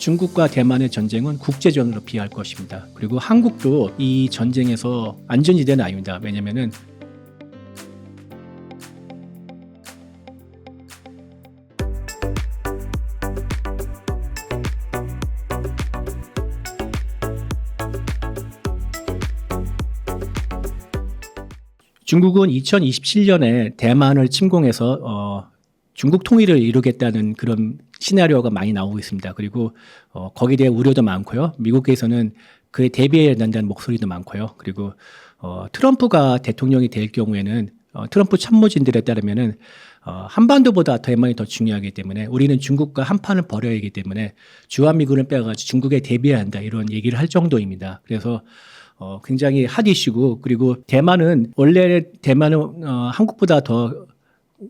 중국과 대만의 전쟁은 국제전으로 비할 것입니다. 그리고 한국도 이 전쟁에서 안전지대는 아닙니다. 왜냐면은 중국은 2027년에 대만을 침공해서 중국 통일을 이루겠다는 그런 시나리오가 많이 나오고 있습니다. 그리고 거기에 대해 우려도 많고요. 미국에서는 그에 대비해야 된다는 목소리도 많고요. 그리고 트럼프가 대통령이 될 경우에는 트럼프 참모진들에 따르면은 한반도보다 대만이 더 중요하기 때문에 우리는 중국과 한판을 벌여야 하기 때문에 주한미군을 빼가지고 중국에 대비해야 한다 이런 얘기를 할 정도입니다. 그래서 굉장히 핫 이슈고, 그리고 대만은 원래 한국보다 더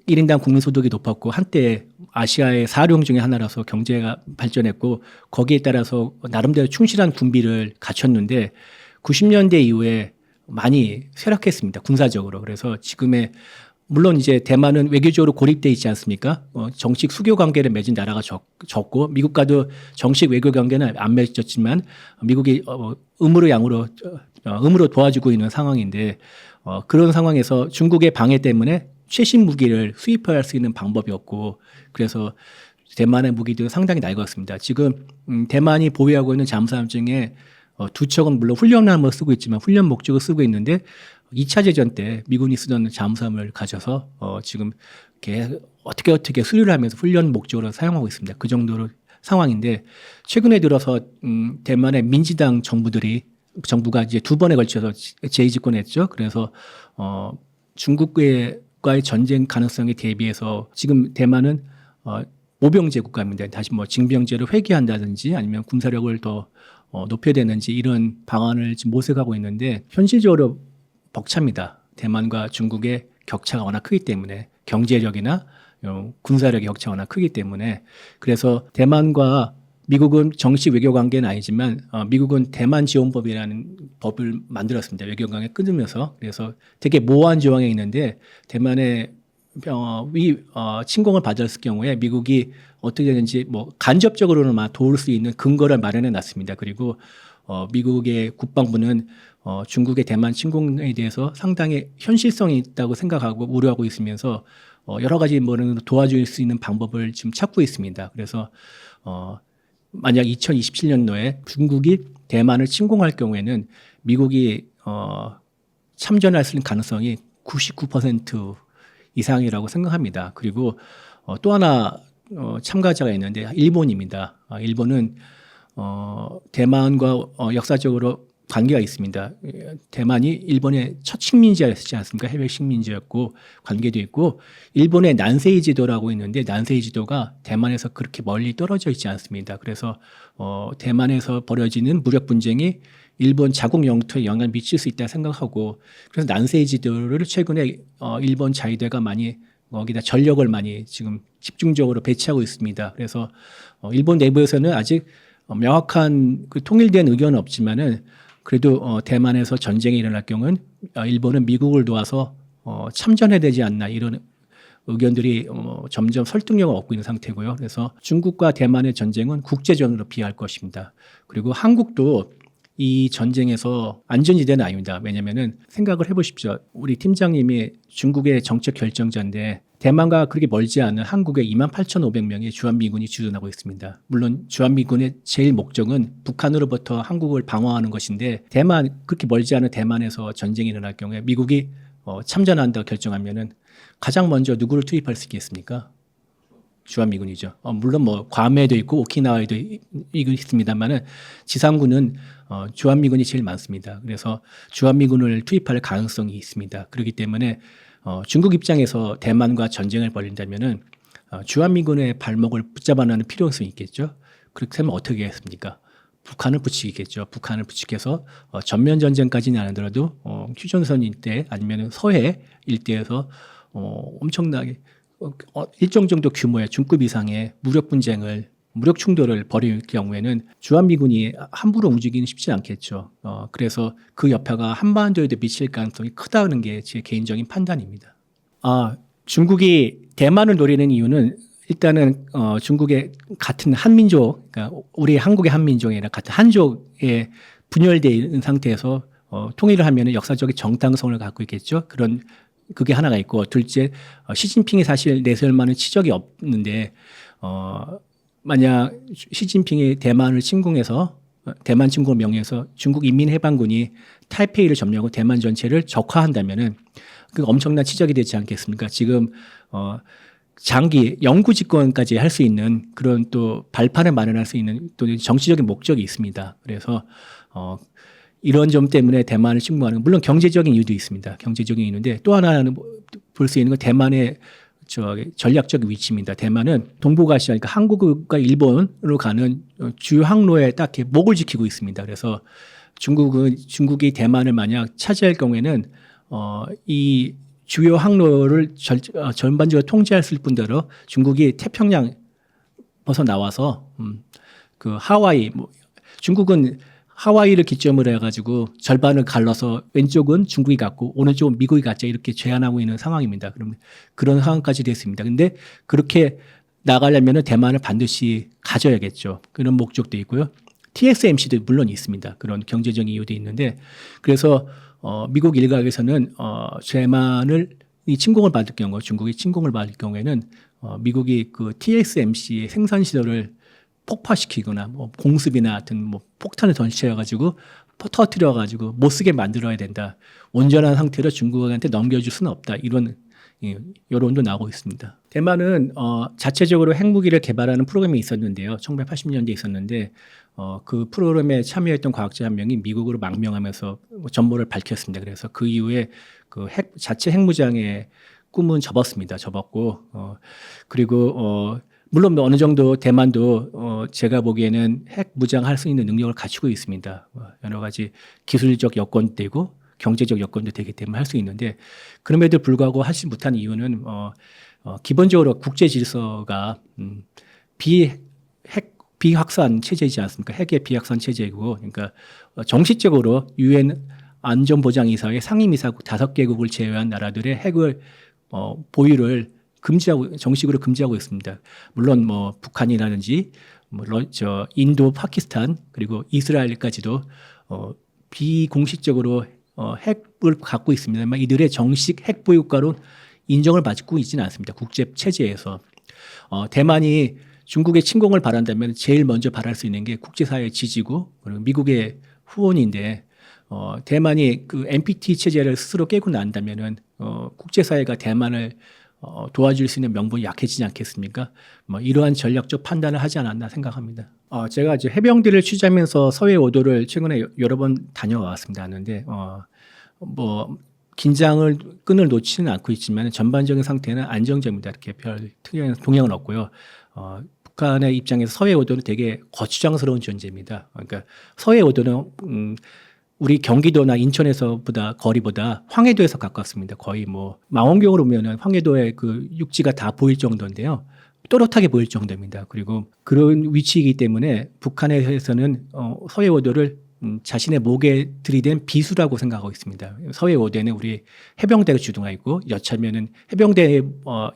1인당 국민소득이 높았고 한때 아시아의 4룡 중에 하나라서 경제가 발전했고 거기에 따라서 나름대로 충실한 군비를 갖췄는데 90년대 이후에 많이 쇠락했습니다. 군사적으로. 그래서 지금의 물론 이제 대만은 외교적으로 고립돼 있지 않습니까? 정식 수교 관계를 맺은 나라가 적고 미국과도 정식 외교 관계는 안 맺었지만 미국이 음으로 도와주고 있는 상황인데 그런 상황에서 중국의 방해 때문에 최신 무기를 수입할 수 있는 방법이 없고 그래서 대만의 무기도 상당히 낡았습니다. 지금 대만이 보유하고 있는 잠수함 중에 두 척은 물론 훈련함을 쓰고 있지만 훈련 목적을 쓰고 있는데 2차 대전 때 미군이 쓰던 잠수함을 가져서 지금 이렇게 어떻게 수리를 하면서 훈련 목적으로 사용하고 있습니다. 그 정도로 상황인데 최근에 들어서 대만의 민주당 정부가 이제 두 번에 걸쳐서 재집권했죠. 그래서 중국과의 전쟁 가능성에 대비해서 지금 대만은 모병제 국가입니다. 다시 징병제를 회귀한다든지 아니면 군사력을 더 높여야 되는지 이런 방안을 지금 모색하고 있는데 현실적으로 벅찹니다. 대만과 중국의 격차가 워낙 크기 때문에 경제력이나 군사력의 격차가 워낙 크기 때문에 그래서 대만과 미국은 정식 외교 관계는 아니지만 미국은 대만 지원법이라는 법을 만들었습니다. 외교 관계 끊으면서. 그래서 되게 모호한 조항이 있는데 대만의 침공을 받았을 경우에 미국이 어떻게 되는지 간접적으로는 도울 수 있는 근거를 마련해 놨습니다. 그리고 미국의 국방부는 중국의 대만 침공에 대해서 상당히 현실성이 있다고 생각하고 우려하고 있으면서 여러 가지 도와줄 수 있는 방법을 지금 찾고 있습니다. 그래서 만약 2027년도에 중국이 대만을 침공할 경우에는 미국이 참전할 수 있는 가능성이 99% 이상이라고 생각합니다. 그리고 또 하나 참가자가 있는데 일본입니다. 일본은 대만과 역사적으로 관계가 있습니다. 대만이 일본의 첫 식민지였지 않습니까? 해외 식민지였고 관계도 있고 일본의 난세이 지도라고 있는데 난세이 지도가 대만에서 그렇게 멀리 떨어져 있지 않습니다. 그래서 대만에서 벌어지는 무력 분쟁이 일본 자국 영토에 영향을 미칠 수 있다 생각하고 그래서 난세이 지도를 최근에 일본 자위대가 많이 거기다 전력을 많이 지금 집중적으로 배치하고 있습니다. 그래서 일본 내부에서는 아직 명확한 통일된 의견은 없지만은 그래도 대만에서 전쟁이 일어날 경우는 일본은 미국을 도와서 참전해야 되지 않나 이런 의견들이 점점 설득력을 얻고 있는 상태고요. 그래서 중국과 대만의 전쟁은 국제전으로 비할 것입니다. 그리고 한국도 이 전쟁에서 안전지대는 아닙니다. 왜냐면은 생각을 해보십시오. 우리 팀장님이 중국의 정책 결정자인데 대만과 그렇게 멀지 않은 한국에 28,500명의 주한미군이 주둔하고 있습니다. 물론 주한미군의 제일 목적은 북한으로부터 한국을 방어하는 것인데 그렇게 멀지 않은 대만에서 전쟁이 일어날 경우에 미국이 참전한다고 결정하면은 가장 먼저 누구를 투입할 수 있겠습니까? 주한미군이죠. 물론 괌에도 있고 오키나와에도 있습니다만은 지상군은 주한미군이 제일 많습니다. 그래서 주한미군을 투입할 가능성이 있습니다. 그렇기 때문에 중국 입장에서 대만과 전쟁을 벌인다면은 주한미군의 발목을 붙잡아내는 필요성이 있겠죠. 그렇게 하면 어떻게 하겠습니까? 북한을 부추기겠죠. 북한을 부추겨서 전면 전쟁까지는 아니더라도 휴전선 일대 아니면 서해 일대에서 엄청나게 일정 정도 규모의 중급 이상의 무력 충돌을 벌일 경우에는 주한미군이 함부로 움직이기는 쉽지 않겠죠. 그래서 그 여파가 한반도에도 미칠 가능성이 크다는 게 제 개인적인 판단입니다. 중국이 대만을 노리는 이유는 일단은 중국의 같은 한민족, 그러니까 우리 한국의 한민족이 아니라 같은 한족에 분열되어 있는 상태에서 통일을 하면은 역사적인 정당성을 갖고 있겠죠. 그게 하나가 있고, 둘째, 시진핑이 사실 내세울 치적이 없는데 만약 시진핑이 대만을 침공해서 대만 침공을 명예해서 중국 인민해방군이 타이페이를 점령하고 대만 전체를 적화한다면은 그 엄청난 치적이 되지 않겠습니까? 지금 장기 영구 집권까지 할 수 있는 그런 또 발판을 마련할 수 있는 또 정치적인 목적이 있습니다. 그래서 이런 점 때문에 대만을 침공하는, 물론 경제적인 이유도 있습니다. 경제적인 이유인데 또 하나는 볼 수 있는 건 대만의 전략적 위치입니다. 대만은 동북아시아, 그러니까 한국과 일본으로 가는 주요 항로에 딱 이렇게 목을 지키고 있습니다. 그래서 중국이 대만을 만약 차지할 경우에는 이 주요 항로를 전반적으로 통제할 뿐더러 중국이 태평양 벗어나와서 그 하와이, 중국은 하와이를 기점으로 해가지고 절반을 갈라서 왼쪽은 중국이 갖고 오른쪽은 미국이 갖자 이렇게 제한하고 있는 상황입니다. 그럼 그런 상황까지 됐습니다. 근데 그렇게 나가려면 대만을 반드시 가져야겠죠. 그런 목적도 있고요. TSMC도 물론 있습니다. 그런 경제적인 이유도 있는데, 그래서 미국 일각에서는 대만을 침공을 받을 경우, 중국이 침공을 받을 경우에는 미국이 그 TSMC의 생산 시설을 폭파시키거나 뭐 공습이나 하여튼 뭐 폭탄을 던져가지고 터뜨려가지고 못 쓰게 만들어야 된다. 온전한 상태로 중국한테 넘겨줄 수는 없다. 이런 여론도 나오고 있습니다. 대만은 자체적으로 핵무기를 개발하는 프로그램이 있었는데요. 1980년대에 있었는데 그 프로그램에 참여했던 과학자 한 명이 미국으로 망명하면서 전모를 밝혔습니다. 그래서 그 이후에 그 자체 핵무장의 꿈은 접었고 그리고 물론 어느 정도 대만도 제가 보기에는 핵 무장할 수 있는 능력을 갖추고 있습니다. 여러 가지 기술적 여건도 되고 경제적 여건도 되기 때문에 할 수 있는데, 그럼에도 불구하고 하지 못한 이유는 기본적으로 국제 질서가 비확산 체제이지 않습니까? 핵의 비확산 체제이고, 그러니까 정식적으로 유엔 안전보장이사회 상임이사국 5개국을 제외한 나라들의 핵을 보유를 정식으로 금지하고 있습니다. 물론 뭐 북한이라든지 인도, 파키스탄 그리고 이스라엘까지도 비공식적으로 핵을 갖고 있습니다만 이들의 정식 핵 보유국가로 인정을 받고 있지는 않습니다. 국제 체제에서. 대만이 중국의 침공을 바란다면 제일 먼저 바랄 수 있는 게 국제사회의 지지고 그리고 미국의 후원인데, 대만이 그 NPT 체제를 스스로 깨고 난다면은 국제사회가 대만을 도와줄 수 있는 명분이 약해지지 않겠습니까? 뭐 이러한 전략적 판단을 하지 않았나 생각합니다. 제가 이제 해병대를 취재하면서 서해 5도를 최근에 여러 번 다녀왔습니다. 하는데 뭐 긴장을 끈을 놓지는 않고 있지만 전반적인 상태는 안정적입니다. 이렇게 별 특이한 동향은 없고요. 북한의 입장에서 서해 5도는 되게 거추장스러운 존재입니다. 그러니까 서해 5도는 우리 경기도나 인천에서보다 거리보다 황해도에서 가깝습니다. 거의 뭐 망원경으로 보면은 황해도의 그 육지가 다 보일 정도인데요. 또렷하게 보일 정도입니다. 그리고 그런 위치이기 때문에 북한에서는 서해 5도를 자신의 목에 들이댄 비수라고 생각하고 있습니다. 서해 5도에는 우리 해병대가 주둔하고 있고, 여차하면은 해병대의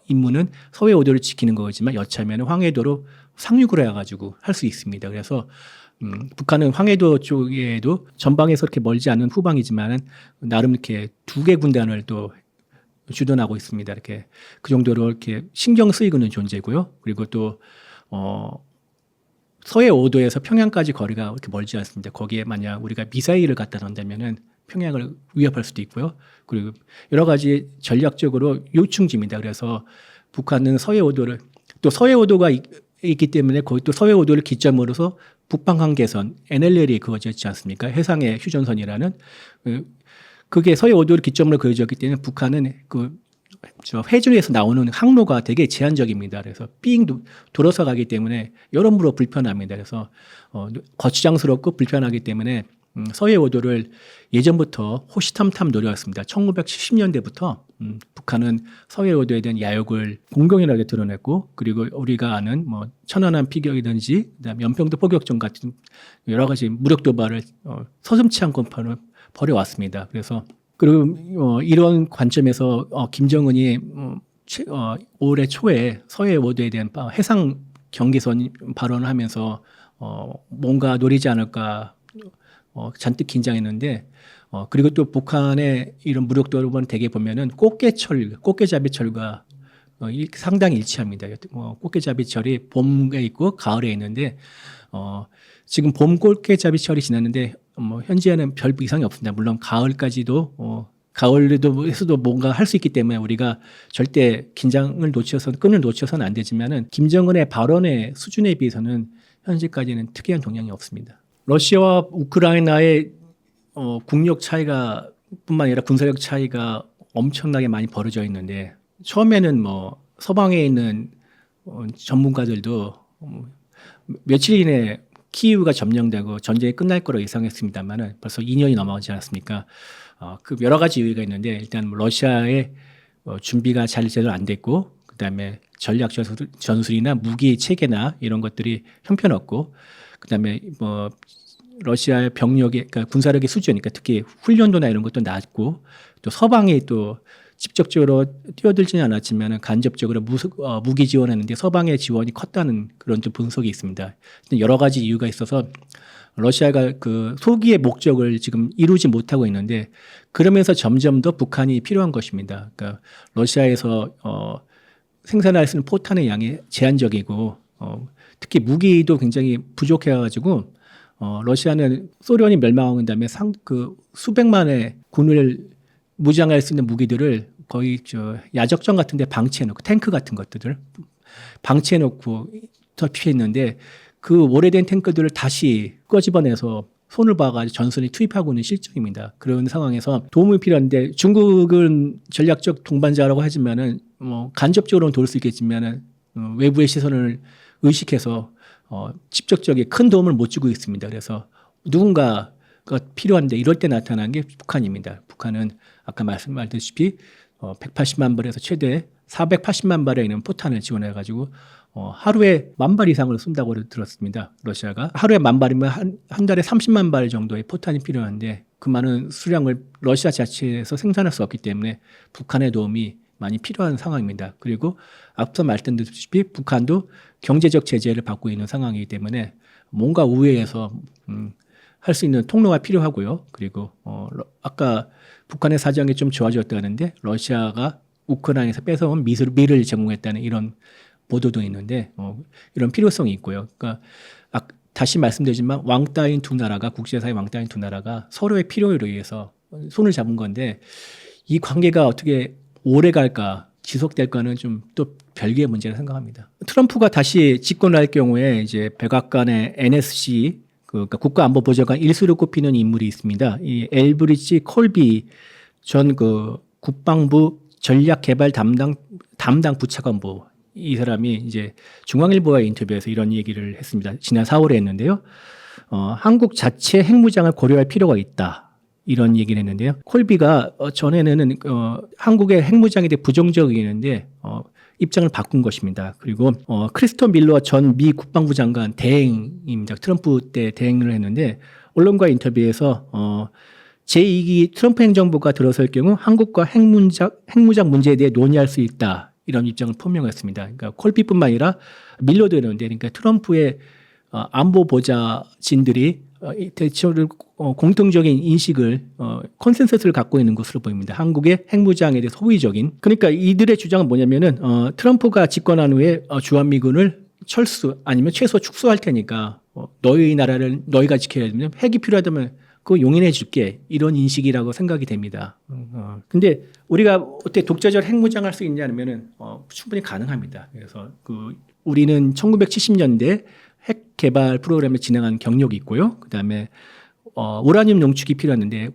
임무는 서해 5도를 지키는 거지만 여차하면은 황해도로 상륙을 해가지고 할 수 있습니다. 그래서 북한은 황해도 쪽에도 전방에서 그렇게 멀지 않은 후방이지만 나름 이렇게 2개 군단을 또 주둔하고 있습니다. 이렇게 그 정도로 이렇게 신경 쓰이고 있는 존재고요. 그리고 또 서해 5도에서 평양까지 거리가 그렇게 멀지 않습니다. 거기에 만약 우리가 미사일을 갖다 놓는다면은 평양을 위협할 수도 있고요. 그리고 여러 가지 전략적으로 요충지입니다. 그래서 북한은 서해 5도를, 또 서해 5도가 있기 때문에 거기 또 서해 5도를 기점으로서 북방 한계선 NLL이 그어졌지 않습니까? 해상의 휴전선이라는 그게 서해 5도를 기점으로 그어졌기 때문에 북한은 해전에서 나오는 항로가 되게 제한적입니다. 그래서 삥 돌아서 가기 때문에 여러모로 불편합니다. 그래서 거추장스럽고 불편하기 때문에 서해 5도를 예전부터 호시탐탐 노려왔습니다. 1970년대부터 북한은 서해 5도에 대한 야욕을 공공연하게 드러냈고, 그리고 우리가 아는 뭐 천안함 피격이든지 그다음에 연평도 포격전 같은 여러 가지 무력 도발을 서슴지 않고 벌여왔습니다. 그래서 그리고 이런 관점에서 김정은이 올해 초에 서해 오도에 대한 해상 경계선 발언을 하면서 뭔가 노리지 않을까 잔뜩 긴장했는데 그리고 또 북한의 이런 무력도를 되게 보면은 꽃게잡이철과 상당히 일치합니다. 꽃게잡이철이 봄에 있고 가을에 있는데 지금 봄 꽃게잡이철이 지났는데 현재는 별 이상이 없습니다. 물론 가을까지도 가을에도 뭔가 할 수 있기 때문에 우리가 절대 끈을 놓쳐서는 안 되지만은 김정은의 발언의 수준에 비해서는 현재까지는 특이한 동향이 없습니다. 러시아와 우크라이나의 국력 차이가 뿐만 아니라 군사력 차이가 엄청나게 많이 벌어져 있는데 처음에는 서방에 있는 전문가들도 며칠 이내에 키이우가 점령되고 전쟁이 끝날 거로 예상했습니다만은 벌써 2년이 넘어가지 않았습니까? 그 여러 가지 이유가 있는데 일단 러시아의 준비가 제대로 안 됐고 그다음에 전략 전술이나 무기 체계나 이런 것들이 형편없고 그다음에 러시아의 그러니까 군사력의 수준이니까 특히 훈련도나 이런 것도 낮고 또 서방이 또 직접적으로 뛰어들지는 않았지만 간접적으로 무기 지원하는데 서방의 지원이 컸다는 그런 또 분석이 있습니다. 여러 가지 이유가 있어서 러시아가 그 소기의 목적을 지금 이루지 못하고 있는데 그러면서 점점 더 북한이 필요한 것입니다. 그러니까 러시아에서 생산할 수 있는 포탄의 양이 제한적이고 특히 무기도 굉장히 부족해가지고 러시아는 소련이 멸망한 다음에 수백만의 군을 무장할 수 있는 무기들을 거의 야적정 같은 데 방치해놓고 탱크 같은 것들을 방치해놓고 피했는데 그 오래된 탱크들을 다시 꺼집어내서 손을 봐가지고 전선에 투입하고 있는 실정입니다. 그런 상황에서 도움이 필요한데 중국은 전략적 동반자라고 하지만은 간접적으로는 도울 수 있겠지만은 외부의 시선을 의식해서 직접적인 큰 도움을 못 주고 있습니다. 그래서 누군가가 필요한데 이럴 때 나타난 게 북한입니다. 북한은 아까 말씀드렸다시피 180만 발에서 최대 480만 발에 있는 포탄을 지원해가지고 하루에 10,000발 이상을 쏜다고 들었습니다. 러시아가 하루에 10,000발이면 한 달에 30만 발 정도의 포탄이 필요한데 그 많은 수량을 러시아 자체에서 생산할 수 없기 때문에 북한의 도움이 많이 필요한 상황입니다. 그리고 앞서 말씀드렸다시피 북한도 경제적 제재를 받고 있는 상황이기 때문에 뭔가 우회해서 할 수 있는 통로가 필요하고요. 그리고 아까 북한의 사정이 좀 좋아졌다는데 러시아가 우크라이나에서 뺏어온 밀을 제공했다는 이런 보도도 있는데 이런 필요성이 있고요. 그러니까 다시 말씀드리지만 왕따인 두 나라가 국제사회 왕따인 두 나라가 서로의 필요에 의해서 손을 잡은 건데 이 관계가 어떻게 오래 갈까 지속될까는 좀 또 별개의 문제라 생각합니다. 트럼프가 다시 집권할 경우에 이제 백악관의 NSC 그러니까 국가안보보좌관 1수로 꼽히는 인물이 있습니다. 이 엘브리지 콜비 전 국방부 전략개발 담당 부차관보 이 사람이 이제 중앙일보와의 인터뷰에서 이런 얘기를 했습니다. 지난 4월에 했는데요. 한국 자체 핵무장을 고려할 필요가 있다. 이런 얘기를 했는데요. 콜비가 전에는 한국의 핵무장에 대해 부정적이었는데 입장을 바꾼 것입니다. 그리고 크리스토 밀러 전 미 국방부 장관 대행입니다. 트럼프 때 대행을 했는데 언론과 인터뷰에서 제2기 트럼프 행정부가 들어설 경우 한국과 핵무장 문제에 대해 논의할 수 있다. 이런 입장을 표명했습니다. 그러니까 콜비뿐만 아니라 밀러도 있는데 그러니까 트럼프의 안보 보좌진들이 대체로 공통적인 인식을 컨센서스를 갖고 있는 것으로 보입니다. 한국의 핵무장에 대해서 호의적인. 그러니까 이들의 주장은 뭐냐면은 트럼프가 집권한 후에 주한미군을 철수 아니면 최소 축소할 테니까 너희 나라를 너희가 지켜야 되면 핵이 필요하다면 그거 용인해 줄게 이런 인식이라고 생각이 됩니다. 근데 우리가 어떻게 독자적 핵무장할 수 있냐면은 충분히 가능합니다. 그래서 우리는 1970년대 핵 개발 프로그램을 진행한 경력이 있고요. 그다음에 우라늄 농축이 필요한데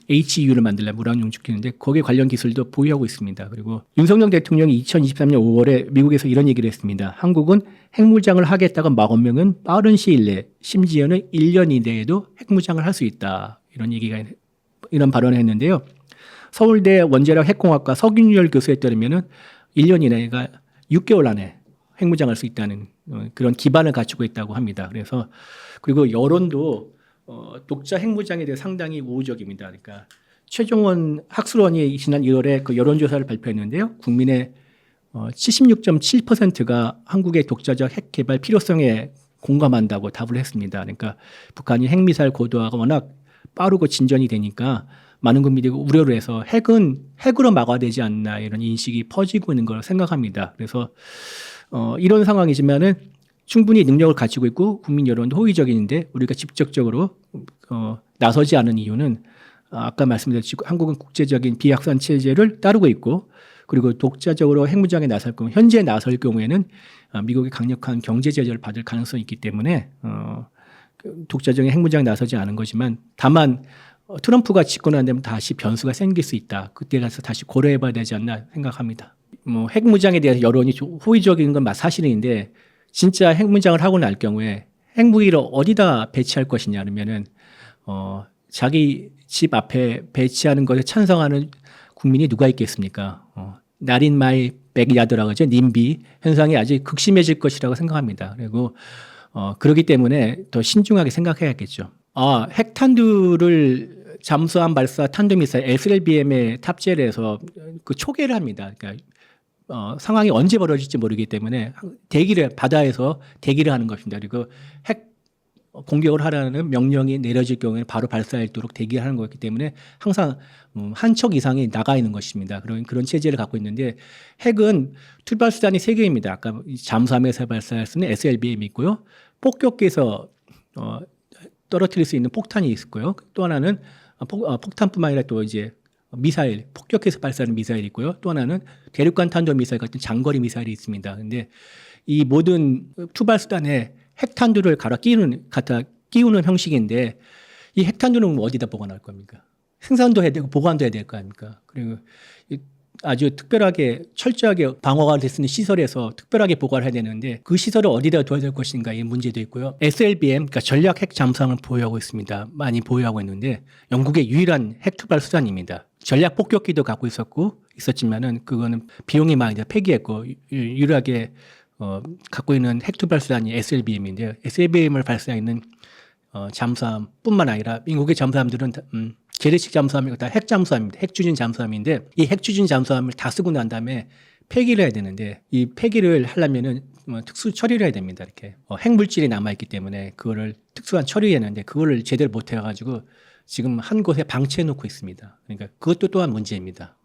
HEU를 만들려면 우라늄 농축이 있는데 거기에 관련 기술도 보유하고 있습니다. 그리고 윤석열 대통령이 2023년 5월에 미국에서 이런 얘기를 했습니다. 한국은 핵무장을 하겠다고 마음먹으면 빠른 시일 내 심지어는 1년 이내에도 핵무장을 할 수 있다. 이런 발언을 했는데요. 서울대 원자력 핵공학과 서균열 교수에 따르면은 1년 이내가 6개월 안에 핵무장할 수 있다는 그런 기반을 갖추고 있다고 합니다. 그래서 그리고 여론도 독자 핵무장에 대해 상당히 우호적입니다. 그러니까 최종원 학술원이 지난 1월에 그 여론조사를 발표했는데요. 국민의 76.7%가 한국의 독자적 핵 개발 필요성에 공감한다고 답을 했습니다. 그러니까 북한이 핵미사일 고도화가 워낙 빠르고 진전이 되니까 많은 국민들이 우려를 해서 핵은 핵으로 막아야 되지 않나 이런 인식이 퍼지고 있는 걸 생각합니다. 그래서 이런 상황이지만은 충분히 능력을 가지고 있고 국민 여론도 호의적인데 우리가 직접적으로 나서지 않은 이유는 아까 말씀드렸듯이 한국은 국제적인 비확산 체제를 따르고 있고 그리고 독자적으로 핵무장에 나설 경우 현재 나설 경우에는 미국의 강력한 경제 제재를 받을 가능성이 있기 때문에 독자적인 핵무장에 나서지 않은 거지만 다만 트럼프가 집권 안 되면 다시 변수가 생길 수 있다. 그때 가서 다시 고려해봐야 되지 않나 생각합니다. 뭐 핵무장에 대해서 여론이 호의적인 건 사실인데 진짜 핵무장을 하고 날 경우에 핵무기를 어디다 배치할 것이냐 그러면은 자기 집 앞에 배치하는 것에 찬성하는 국민이 누가 있겠습니까? 날인마이 백야드라고 하죠. 님비 현상이 아직 극심해질 것이라고 생각합니다. 그리고 그렇기 때문에 더 신중하게 생각해야겠죠. 핵탄두를 잠수함 발사 탄도미사일 SLBM에 탑재를 해서 그 초계를 합니다. 그러니까 상황이 언제 벌어질지 모르기 때문에 바다에서 대기를 하는 것입니다. 그리고 핵 공격을 하라는 명령이 내려질 경우에 바로 발사하도록 대기하는 거기 때문에 항상 한 척 이상이 나가 있는 것입니다. 그런 체제를 갖고 있는데 핵은 투발 수단이 세 개입니다. 아까 잠수함에서 발사할 수 있는 SLBM이 있고요. 폭격기에서 떨어뜨릴 수 있는 폭탄이 있고요. 또 하나는 폭탄뿐만 아니라 또 이제 미사일, 폭격해서 발사하는 미사일이 있고요. 또 하나는 대륙간 탄도 미사일 같은 장거리 미사일이 있습니다. 근데 이 모든 투발 수단에 핵탄두를 갖다 끼우는 형식인데 이 핵탄두는 어디다 보관할 겁니까? 생산도 해야 되고 보관도 해야 될 거 아닙니까? 그리고 아주 특별하게 철저하게 방어가 될 수 있는 시설에서 특별하게 보관을 해야 되는데 그 시설을 어디다 둬야 될 것인가 이 문제도 있고요. SLBM, 그러니까 전략 핵 잠수함을 보유하고 있습니다. 많이 보유하고 있는데 영국의 유일한 핵 투발 수단입니다. 전략 폭격기도 갖고 있었지만은 그거는 비용이 많이 들어 폐기했고 유일하게 갖고 있는 핵 투발 수단이 SLBM인데요. SLBM을 발사하는 잠수함뿐만 아니라 미국의 잠수함들은 재래식 잠수함이 다 핵 잠수함입니다. 핵 추진 잠수함인데 이 핵 추진 잠수함을 다 쓰고 난 다음에 폐기를 해야 되는데 이 폐기를 하려면은 특수 처리를 해야 됩니다. 이렇게 핵 물질이 남아 있기 때문에 그거를 특수한 처리해야 하는데 그거를 제대로 못 해가지고 지금 한 곳에 방치해 놓고 있습니다. 그러니까 그것도 또한 문제입니다.